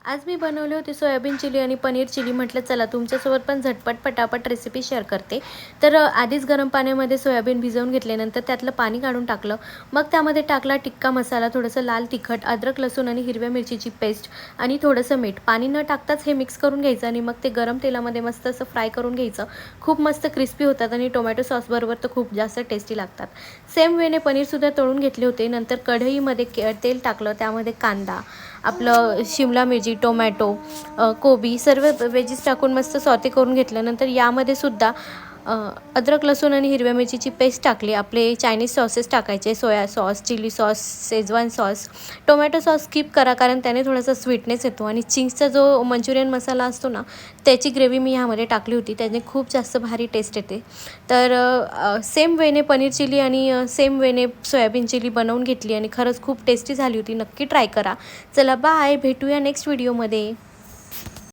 आज मी बनवली होती सोयाबीन चिली आणि पनीर चिली. म्हटलं चला तुमच्यासोबत पण झटपट पटापट रेसिपी शेअर करते. तर आधीच गरम पाण्यामध्ये सोयाबीन भिजवून घेतल्यानंतर त्यातलं पाणी काढून टाकलं. मग त्यामध्ये टाकला टिक्का मसाला, थोडंसं लाल तिखट, अद्रक लसूण आणि हिरव्या मिरचीची पेस्ट आणि थोडंसं मीठ. पाणी न टाकताच हे मिक्स करून घ्यायचं आणि मग ते गरम तेलामध्ये मस्त असं फ्राय करून घ्यायचं. खूप मस्त क्रिस्पी होतात आणि टोमॅटो सॉसबरोबर तर खूप जास्त टेस्टी लागतात. सेम वेने पनीरसुद्धा तळून घेतले होते. नंतर कढईमध्ये तेल टाकलं, त्यामध्ये कांदा, आपलं शिमला मिरची, टोमॅटो, कोबी सर्व वेजीस टाकून मस्त सॉते करून घेतलं. नंतर यामध्ये सुद्धा अद्रक लसूण आणि हिरव्या मिरचीची पेस्ट टाकली. आपले चायनीज सॉसेस टाकायचे, soya sauce, chilli sauce, Schezwan sauce. Tomato sauce skip करा कारण त्याने थोडासा स्वीटनेस येतो. आणि चिंग्सचा जो मंचुरियन मसाला असतो ना, त्याची ग्रेव्ही मी ह्यामध्ये टाकली होती. त्याने खूप जास्त भारी टेस्ट येते. तर सेम वेने पनीर चिली आणि सेम वेने सोयाबीन चिली बनवून घेतली आणि खरंच खूप टेस्टी झाली होती. नक्की ट्राय करा. चला बाय, भेटूया नेक्स्ट व्हिडिओमध्ये.